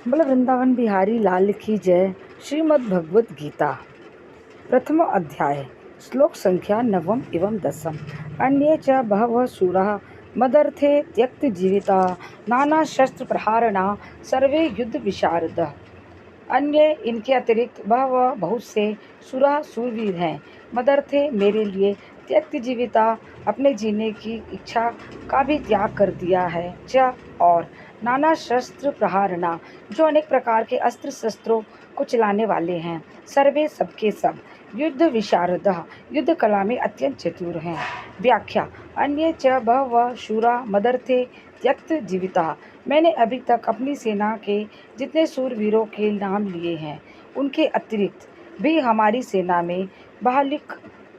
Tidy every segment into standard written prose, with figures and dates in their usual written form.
बोलो वृंदावन बिहारी लाल की जय। श्रीमद् भगवत गीता प्रथम अध्याय श्लोक संख्या 9 एवं 10। अन्ये च बहवः शूराः मदर्थे त्यक्त जीविता नाना शस्त्र प्रहारणा सर्वे युद्ध विशारदः। अन्य इनके अतिरिक्त बहुत से सुरा सूरवीर हैं। मदर्थे मेरे लिए त्यक्त जीविता अपने जीने की इच्छा का भी त्याग कर दिया है। च और नाना शस्त्र प्रहारणा जो अनेक प्रकार के अस्त्र शस्त्रों को चलाने वाले हैं। सर्वे सबके सब युद्ध विशारदः युद्ध कला में अत्यंत चतुर हैं। व्याख्या अन्य च बहवः शूरा मदर्थे त्यक्त जीविता। मैंने अभी तक अपनी सेना के जितने सूरवीरों के नाम लिए हैं उनके अतिरिक्त भी हमारी सेना में बाहलिक,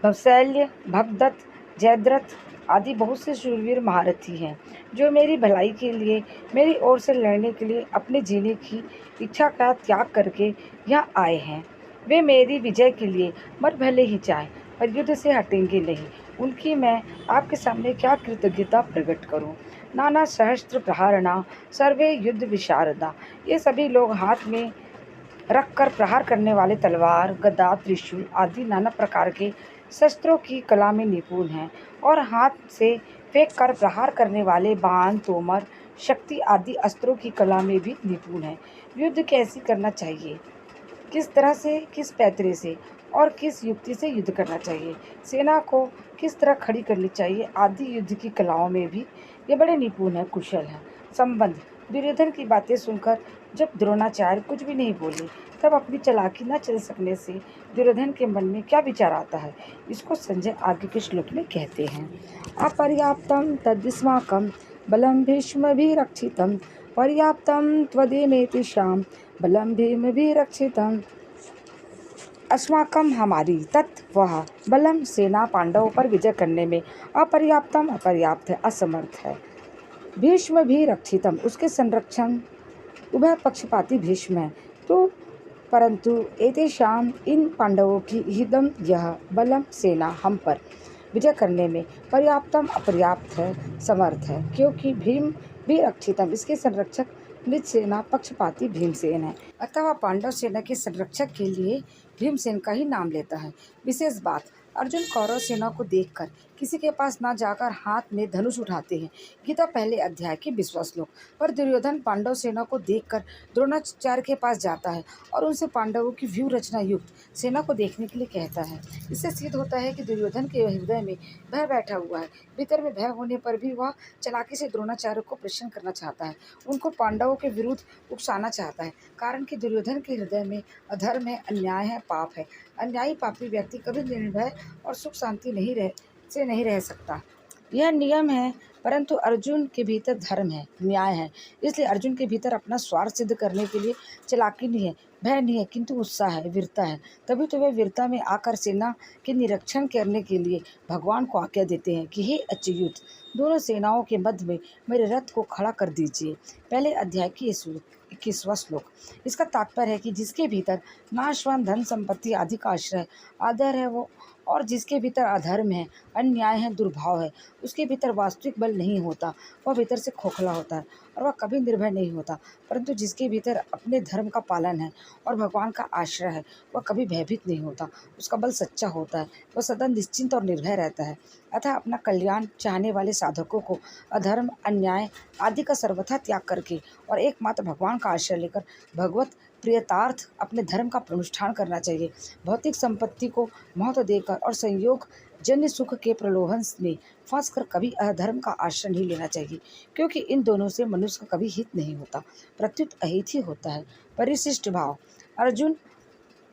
भवशैल्य, भगदत्त, जयद्रथ आदि बहुत से शूरवीर महारथी हैं जो मेरी भलाई के लिए, मेरी ओर से लड़ने के लिए अपने जीने की इच्छा का त्याग करके यहाँ आए हैं। वे मेरी विजय के लिए मर भले ही चाहें पर युद्ध से हटेंगे नहीं। उनकी मैं आपके सामने क्या कृतज्ञता प्रकट करूं। नाना सहस्त्र प्रहारणा सर्वे युद्ध विशारदा। ये सभी लोग हाथ में रखकर प्रहार करने वाले तलवार, गदा, त्रिशूल आदि नाना प्रकार के शस्त्रों की कला में निपुण हैं और हाथ से फेंक कर प्रहार करने वाले बाण, तोमर, शक्ति आदि अस्त्रों की कला में भी निपुण हैं। युद्ध कैसे करना चाहिए, किस तरह से, किस पैतरे से और किस युक्ति से युद्ध करना चाहिए, सेना को किस तरह खड़ी करनी चाहिए आदि युद्ध की कलाओं में भी ये बड़े निपुण हैं, कुशल हैं। संबंध दुर्योधन की बातें सुनकर जब द्रोणाचार्य कुछ भी नहीं बोले तब अपनी चालाकी न चल सकने से दुर्योधन के मन में क्या विचार आता है, इसको संजय आगे के श्लोक में कहते हैं। अपर्याप्तम तद्विस्माकं बलं भीष्मभिरक्षितं पर्याप्तं त्वदेमेतेषां बलं भीमभिरक्षितं। अस्माकं हमारी तत् वह बलम सेना पांडवों पर विजय करने में अपर्याप्तम अपर्याप्त है, असमर्थ है। भीष्म भी रक्षितम उसके संरक्षण उभय पक्षपाती भीष्म है। तो परंतु एतेषाम इन पांडवों की हिदम यह बलम सेना हम पर विजय करने में पर्याप्तम अपर्याप्त है, समर्थ है, क्योंकि भीम भी रक्षितम इसके संरक्षक निज सेना पक्षपाती भीमसेन है। अतः वह पांडव सेना के संरक्षक के लिए भीमसेन का ही नाम लेता है। विशेष बात, अर्जुन कौरव सेना को देखकर किसी के पास न जाकर हाथ में धनुष उठाते हैं। गीता पहले अध्याय के 20वां श्लोक। पर दुर्योधन पांडव सेना को देखकर द्रोणाचार्य के पास जाता है और उनसे पांडवों की व्यूह रचना युक्त सेना को देखने के लिए कहता है। इससे सिद्ध होता है कि दुर्योधन के हृदय में भय बैठा हुआ है। भीतर में भय होने पर भी वह चालाकी से द्रोणाचार्य को प्रसन्न करना चाहता है, उनको पांडवों के विरुद्ध उकसाना चाहता है। कारण कि दुर्योधन के हृदय में अधर्म है, अन्याय है, पाप है। अन्यायी पापी व्यक्ति कभी निर्भय और सुख शांति नहीं रह सकता। यह नियम है। परंतु अर्जुन के भीतर धर्म है, न्याय है। इसलिए अर्जुन के भीतर अपना स्वार्थ सिद्ध करने के लिए चालाकी नहीं है, भय नहीं है, किंतु उत्साह है, वीरता है। तभी तो वे वीरता में आकर सेना के निरीक्षण करने के लिए भगवान को आज्ञा देते हैं कि हे अच्युत, दोनों सेनाओं के मध्य में मेरे रथ को खड़ा कर दीजिए। पहले अध्याय की 21वां श्लोक। इसका तात्पर्य है कि जिसके भीतर नाशवान धन संपत्ति आदि का आश्रय आदर है वो, और जिसके भीतर अधर्म है, अन्याय है, दुर्भाव है, उसके भीतर वास्तविक बल नहीं होता। वह भीतर से खोखला होता है और वह कभी निर्भय नहीं होता। परंतु जिसके भीतर अपने धर्म का पालन है और भगवान का आश्रय है, वह कभी भयभीत नहीं होता। उसका बल सच्चा होता है, वह सदा निश्चिंत और निर्भय रहता है। अतः अपना कल्याण चाहने वाले साधकों को अधर्म, अन्याय आदि का सर्वथा त्याग करके और एकमात्र भगवान का आश्रय लेकर भगवत प्रियतार्थ अपने धर्म का अनुष्ठान करना चाहिए। भौतिक संपत्ति को महत्व देकर और संयोग जन्य सुख के प्रलोभन में फंसकर कभी अधर्म का आश्रय नहीं लेना चाहिए, क्योंकि इन दोनों से मनुष्य का कभी हित नहीं होता, प्रत्युत अहित ही होता है। परिशिष्ट भाव। अर्जुन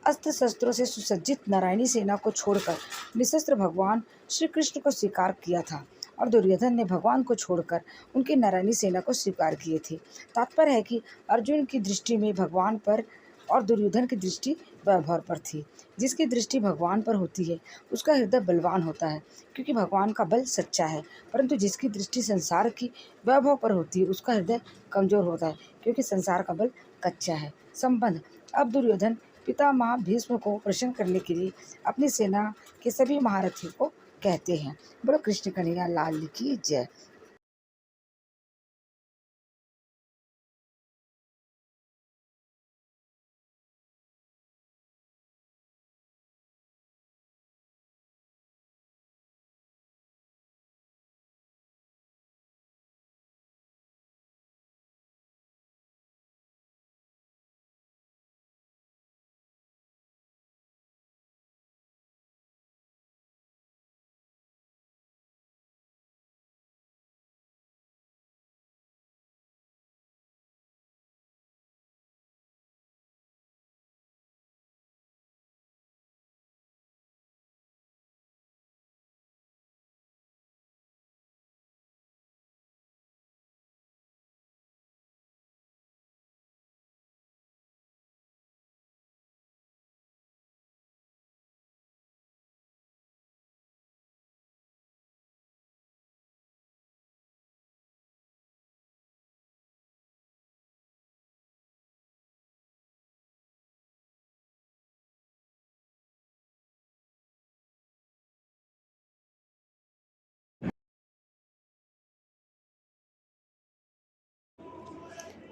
अस्त्र शस्त्रों से सुसज्जित नारायणी सेना को छोड़कर निशस्त्र भगवान श्री कृष्ण को स्वीकार किया था और दुर्योधन ने भगवान को छोड़कर उनकी नारायणी सेना को स्वीकार किए थे। तात्पर्य है कि अर्जुन की दृष्टि में भगवान पर और दुर्योधन की दृष्टि वैभव पर थी। जिसकी दृष्टि भगवान पर होती है उसका हृदय बलवान होता है, क्योंकि भगवान का बल सच्चा है। परंतु जिसकी दृष्टि संसार की वैभव पर होती है उसका हृदय कमजोर होता है, क्योंकि संसार का बल कच्चा है। संबंध। अब दुर्योधन पितामह भीष्म को प्रसन्न करने के लिए अपनी सेना के सभी महारथियों को कहते हैं। बोलो कृष्ण कन्हैया लाल की जय।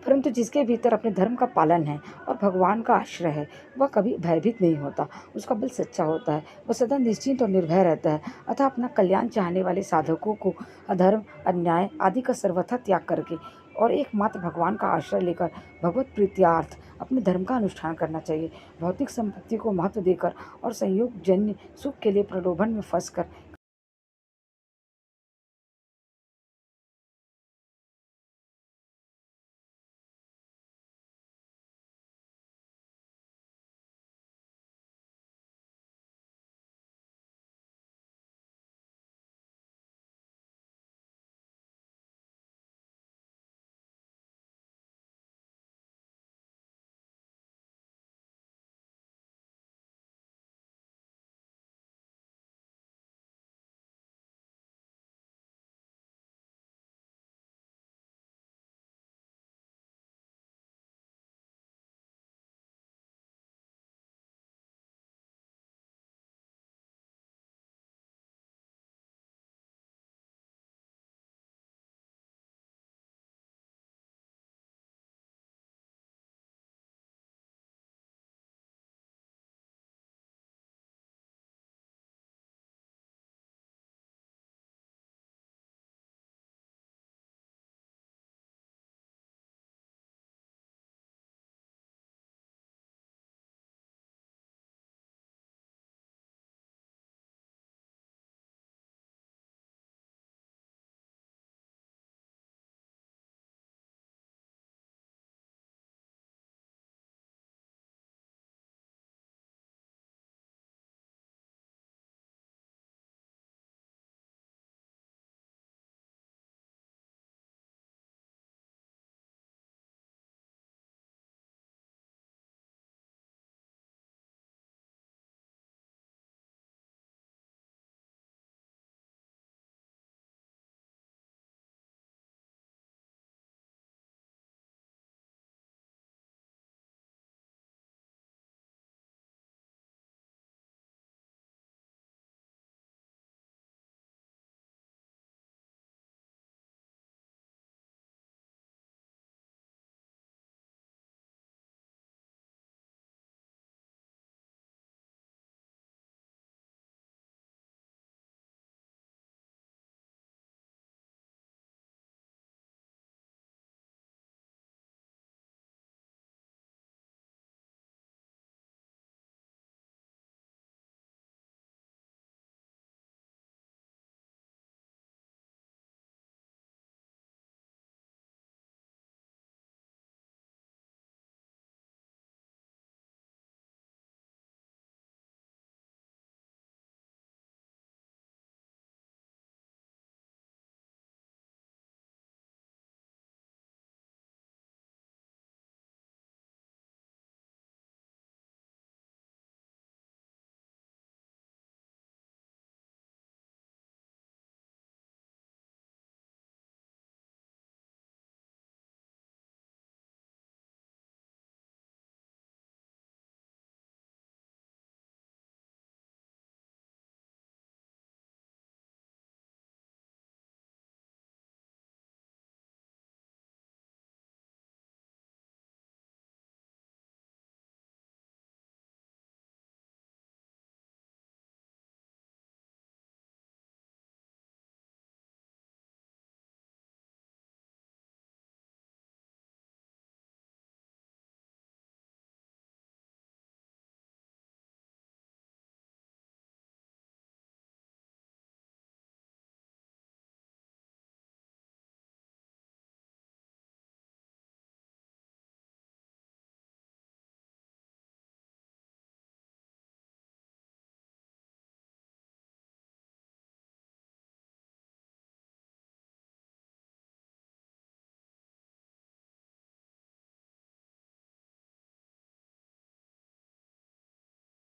परंतु जिसके भीतर अपने धर्म का पालन है और भगवान का आश्रय है, वह कभी भयभीत नहीं होता। उसका बल सच्चा होता है, वह सदा निश्चिंत और निर्भय रहता है। अतः अपना कल्याण चाहने वाले साधकों को अधर्म, अन्याय आदि का सर्वथा त्याग करके और एकमात्र भगवान का आश्रय लेकर भगवत प्रीत्यार्थ अपने धर्म का अनुष्ठान करना चाहिए। भौतिक संपत्ति को महत्व देकर और संयोग जन्य सुख के लिए प्रलोभन में फंसकर